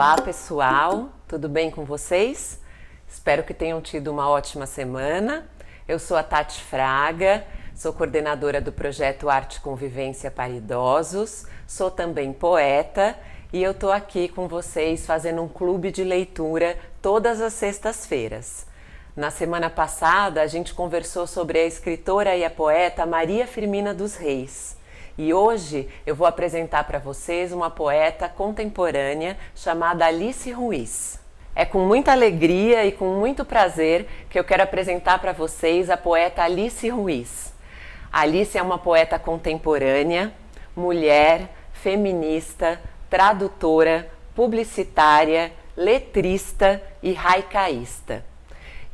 Olá pessoal, tudo bem com vocês? Espero que tenham tido uma ótima semana. Eu sou a Tati Fraga, sou coordenadora do projeto Arte e Convivência para Idosos, sou também poeta e eu estou aqui com vocês fazendo um clube de leitura todas as sextas-feiras. Na semana passada a gente conversou sobre a escritora e a poeta Maria Firmina dos Reis. E hoje eu vou apresentar para vocês uma poeta contemporânea chamada Alice Ruiz. É com muita alegria e com muito prazer que eu quero apresentar para vocês a poeta Alice Ruiz. Alice é uma poeta contemporânea, mulher, feminista, tradutora, publicitária, letrista e haicaísta.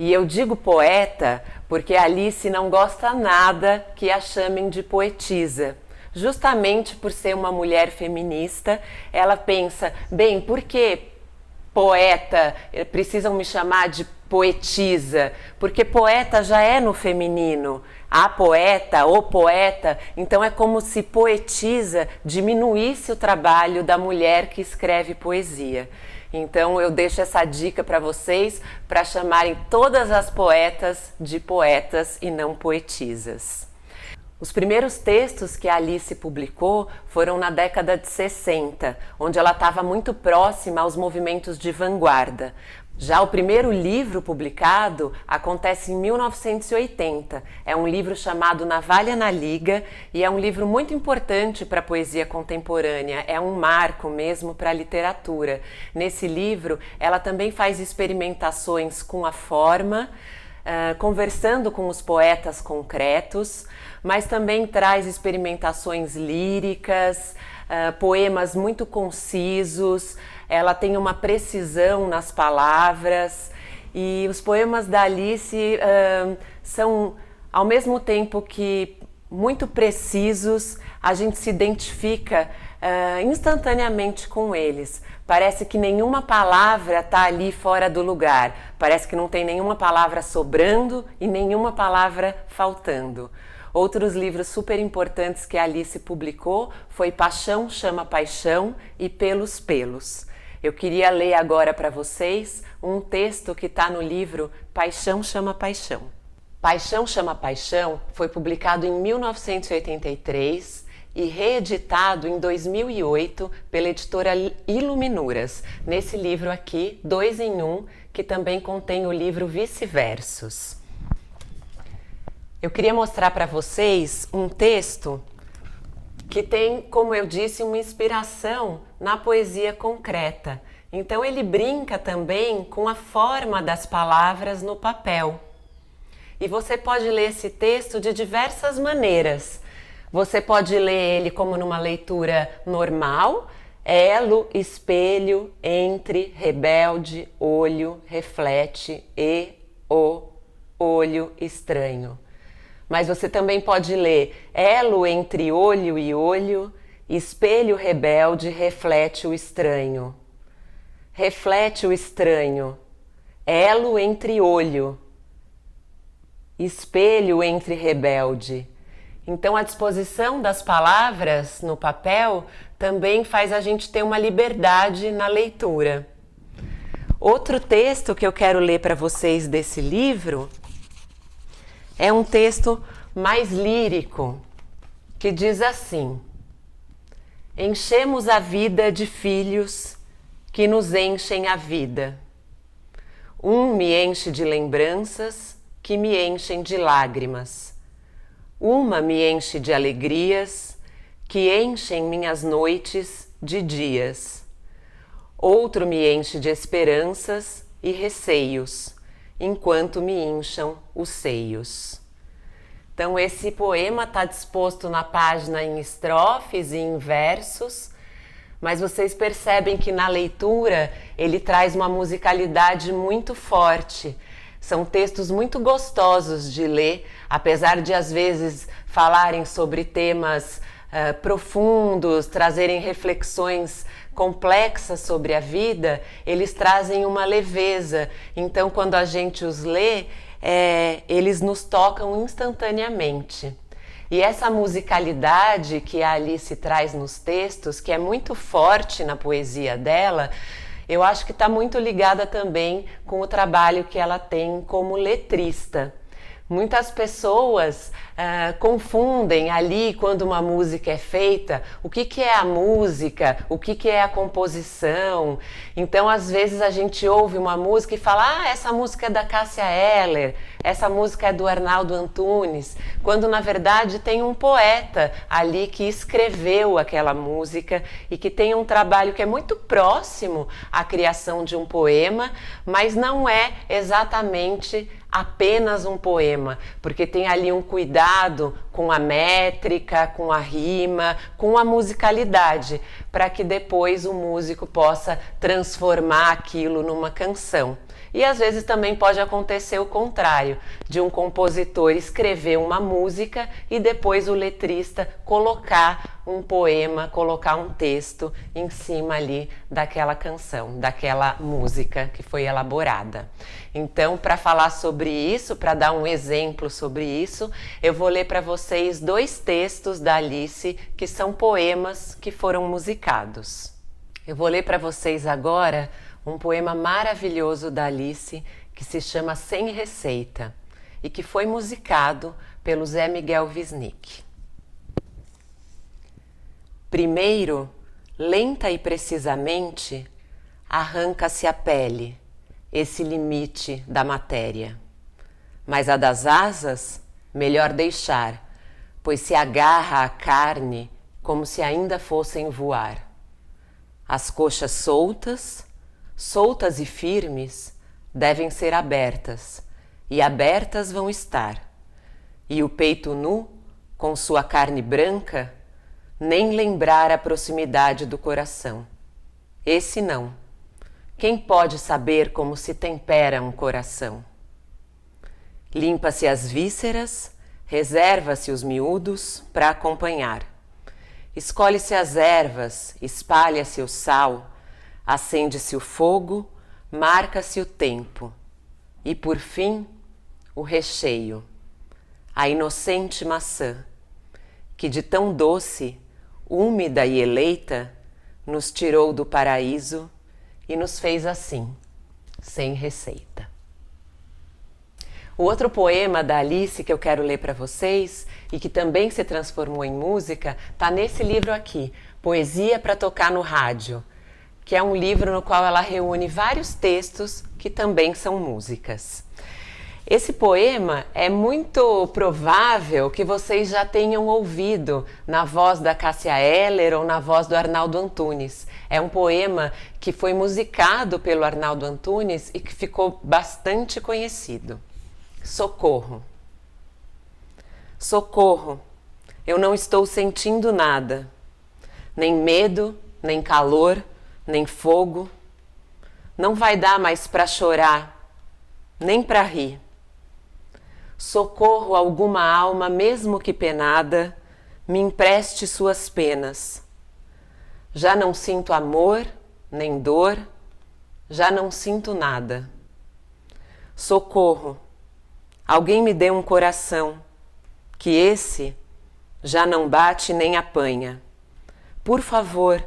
E eu digo poeta porque a Alice não gosta nada que a chamem de poetisa. Justamente por ser uma mulher feminista, ela pensa, bem, por que poeta precisam me chamar de poetisa? Porque poeta já é no feminino. A poeta ou poeta, então é como se poetisa diminuísse o trabalho da mulher que escreve poesia. Então eu deixo essa dica para vocês para chamarem todas as poetas de poetas e não poetisas. Os primeiros textos que a Alice publicou foram na década de 60, onde ela estava muito próxima aos movimentos de vanguarda. Já o primeiro livro publicado acontece em 1980. É um livro chamado Navalha na Liga e é um livro muito importante para a poesia contemporânea. É um marco mesmo para a literatura. Nesse livro, ela também faz experimentações com a forma, conversando com os poetas concretos, mas também traz experimentações líricas, poemas muito concisos. Ela tem uma precisão nas palavras e os poemas da Alice são, ao mesmo tempo que muito precisos, a gente se identifica instantaneamente com eles. Parece que nenhuma palavra está ali fora do lugar, parece que não tem nenhuma palavra sobrando e nenhuma palavra faltando. Outros livros super importantes que a Alice publicou foi Paixão Chama Paixão e Pelos Pelos. Eu queria ler agora para vocês um texto que está no livro Paixão Chama Paixão. Paixão Chama Paixão foi publicado em 1983 e reeditado em 2008 pela editora Iluminuras, nesse livro aqui, 2 em 1, que também contém o livro Vice-Versos. Eu queria mostrar para vocês um texto que tem, como eu disse, uma inspiração na poesia concreta. Então ele brinca também com a forma das palavras no papel. E você pode ler esse texto de diversas maneiras. Você pode ler ele como numa leitura normal, elo, espelho, entre, rebelde, olho, reflete, o, olho, estranho. Mas você também pode ler elo entre olho e olho, espelho rebelde, reflete o estranho. Reflete o estranho, elo entre olho, espelho entre rebelde. Então a disposição das palavras no papel também faz a gente ter uma liberdade na leitura. Outro texto que eu quero ler para vocês desse livro é um texto mais lírico, que diz assim: enchemos a vida de filhos que nos enchem a vida. Um me enche de lembranças que me enchem de lágrimas. Uma me enche de alegrias que enchem minhas noites de dias. Outro me enche de esperanças e receios, enquanto me incham os seios. Então esse poema está disposto na página em estrofes e em versos, mas vocês percebem que na leitura ele traz uma musicalidade muito forte. São textos muito gostosos de ler, apesar de às vezes falarem sobre temas profundos, trazerem reflexões complexas sobre a vida, eles trazem uma leveza. Então, quando a gente os lê, eles nos tocam instantaneamente. E essa musicalidade que a Alice traz nos textos, que é muito forte na poesia dela, eu acho que está muito ligada também com o trabalho que ela tem como letrista. Muitas pessoas confundem ali, quando uma música é feita, o que é a música, o que é a composição. Então, às vezes a gente ouve uma música e fala: essa música é da Cássia Eller, essa música é do Arnaldo Antunes, quando na verdade tem um poeta ali que escreveu aquela música e que tem um trabalho que é muito próximo à criação de um poema, mas não é exatamente apenas um poema, porque tem ali um cuidado com a métrica, com a rima, com a musicalidade, para que depois o músico possa transformar aquilo numa canção. E às vezes também pode acontecer o contrário, de um compositor escrever uma música e depois o letrista colocar um poema, colocar um texto em cima ali daquela canção, daquela música que foi elaborada. Então, para falar sobre isso, para dar um exemplo sobre isso, eu vou ler para vocês 2 textos da Alice que são poemas que foram musicados. Eu vou ler para vocês agora um poema maravilhoso da Alice que se chama Sem Receita e que foi musicado pelo Zé Miguel Wisnik. Primeiro, lenta e precisamente, arranca-se a pele, esse limite da matéria. Mas a das asas, melhor deixar, pois se agarra à carne como se ainda fossem voar. As coxas soltas e firmes, devem ser abertas, e abertas vão estar. E o peito nu, com sua carne branca, nem lembrar a proximidade do coração. Esse não. Quem pode saber como se tempera um coração? Limpa-se as vísceras, reserva-se os miúdos para acompanhar. Escolhe-se as ervas, espalha-se o sal, acende-se o fogo, marca-se o tempo. E por fim, o recheio, a inocente maçã, que de tão doce, úmida e eleita, nos tirou do paraíso e nos fez assim, sem receita. O outro poema da Alice que eu quero ler para vocês e que também se transformou em música está nesse livro aqui, Poesia para Tocar no Rádio, que é um livro no qual ela reúne vários textos que também são músicas. Esse poema é muito provável que vocês já tenham ouvido na voz da Cássia Eller ou na voz do Arnaldo Antunes. É um poema que foi musicado pelo Arnaldo Antunes e que ficou bastante conhecido. Socorro. Socorro, eu não estou sentindo nada, nem medo, nem calor, nem fogo. Não vai dar mais para chorar, nem para rir. Socorro alguma alma, mesmo que penada, me empreste suas penas. Já não sinto amor, nem dor, já não sinto nada. Socorro, alguém me dê um coração, que esse já não bate nem apanha. Por favor,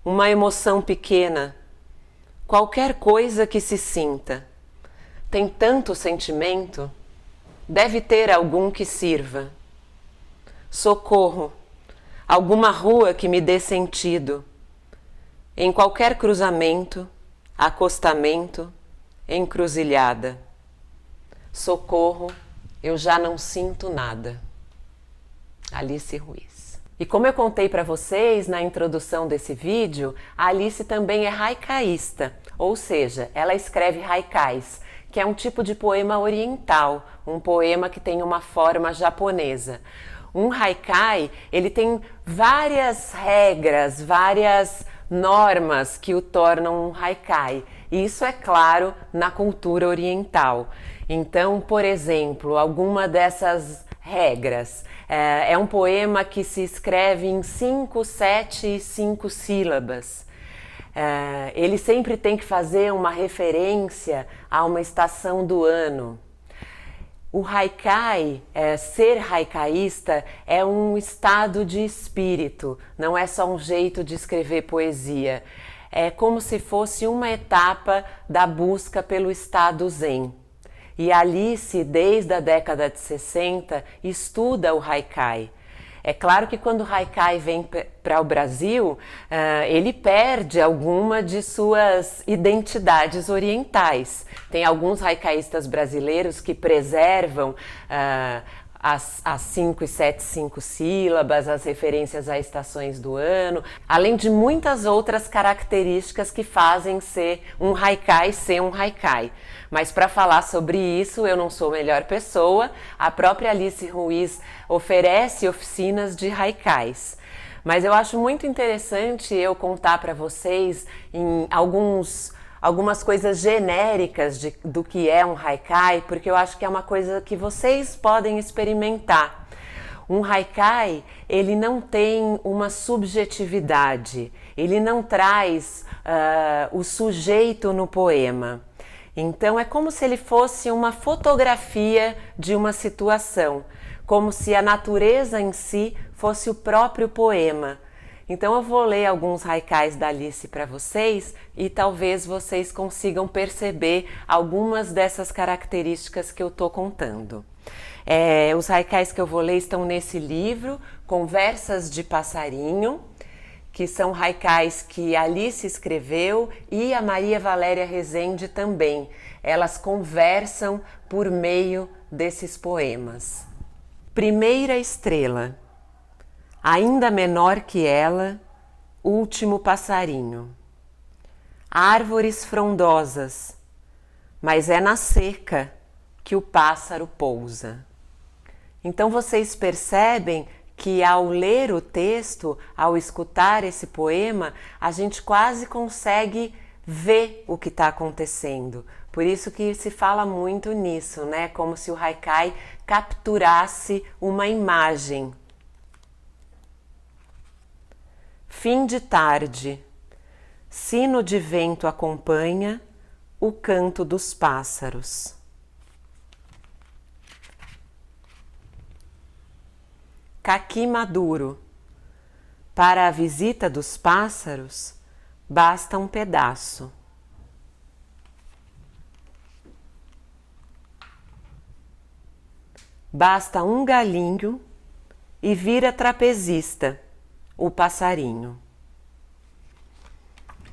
uma emoção pequena, qualquer coisa que se sinta. Tem tanto sentimento, deve ter algum que sirva. Socorro, alguma rua que me dê sentido. Em qualquer cruzamento, acostamento, encruzilhada. Socorro, eu já não sinto nada. Alice Ruiz. E como eu contei para vocês na introdução desse vídeo, a Alice também é haikai-ista, ou seja, ela escreve haikais, que é um tipo de poema oriental, um poema que tem uma forma japonesa. Um haikai, ele tem várias regras, várias normas que o tornam um haikai. E isso é claro na cultura oriental. Então, por exemplo, alguma dessas regras é um poema que se escreve em 5, 7 e 5 sílabas. Ele sempre tem que fazer uma referência a uma estação do ano. O haikai, ser haikaísta, é um estado de espírito, não é só um jeito de escrever poesia. é como se fosse uma etapa da busca pelo estado zen. E Alice, desde a década de 60, estuda o Haikai. É claro que quando o Haikai vem para o Brasil, ele perde alguma de suas identidades orientais. Tem alguns haikaístas brasileiros que preservam as 5 e 7, 5 sílabas, as referências a estações do ano, além de muitas outras características que fazem ser um haikai. Mas para falar sobre isso, eu não sou a melhor pessoa. A própria Alice Ruiz oferece oficinas de haikais. Mas eu acho muito interessante eu contar para vocês em algumas coisas genéricas do que é um haikai, porque eu acho que é uma coisa que vocês podem experimentar. Um haikai, ele não tem uma subjetividade, ele não traz o sujeito no poema. Então é como se ele fosse uma fotografia de uma situação, como se a natureza em si fosse o próprio poema. Então eu vou ler alguns haikais da Alice para vocês e talvez vocês consigam perceber algumas dessas características que eu estou contando. Os haikais que eu vou ler estão nesse livro, Conversas de Passarinho, que são haikais que a Alice escreveu e a Maria Valéria Rezende também. Elas conversam por meio desses poemas. Primeira estrela. Ainda menor que ela, último passarinho. Árvores frondosas, mas é na seca que o pássaro pousa. Então vocês percebem que ao ler o texto, ao escutar esse poema, a gente quase consegue ver o que está acontecendo. Por isso que se fala muito nisso, né? Como se o haikai capturasse uma imagem. Fim de tarde, sino de vento acompanha o canto dos pássaros. Caqui maduro, para a visita dos pássaros, basta um pedaço. Basta um galinho e vira trapezista, o passarinho.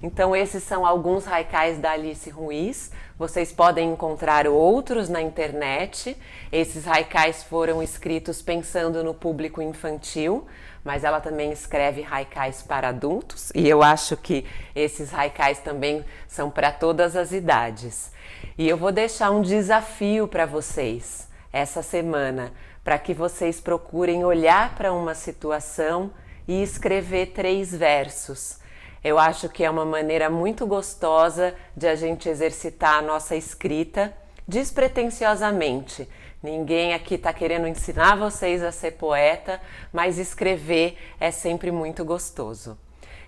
Então esses são alguns haikais da Alice Ruiz. Vocês podem encontrar outros na internet. Esses haikais foram escritos pensando no público infantil, mas ela também escreve haikais para adultos e eu acho que esses haikais também são para todas as idades. E eu vou deixar um desafio para vocês essa semana, para que vocês procurem olhar para uma situação e escrever 3 versos. Eu acho que é uma maneira muito gostosa de a gente exercitar a nossa escrita despretensiosamente. Ninguém aqui está querendo ensinar vocês a ser poeta, mas escrever é sempre muito gostoso.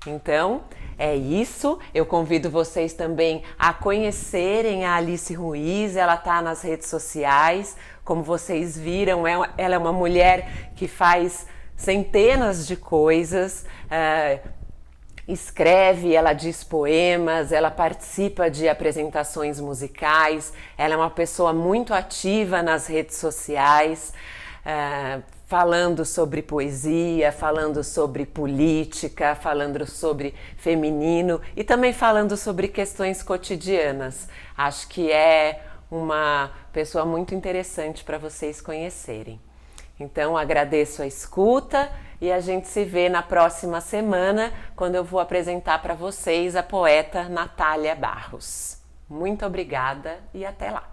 Então, é isso. Eu convido vocês também a conhecerem a Alice Ruiz. Ela está nas redes sociais. Como vocês viram, ela é uma mulher que faz centenas de coisas, escreve, ela diz poemas, ela participa de apresentações musicais, ela é uma pessoa muito ativa nas redes sociais, falando sobre poesia, falando sobre política, falando sobre feminino e também falando sobre questões cotidianas. Acho que é uma pessoa muito interessante para vocês conhecerem. Então agradeço a escuta e a gente se vê na próxima semana, quando eu vou apresentar para vocês a poeta Natália Barros. Muito obrigada e até lá!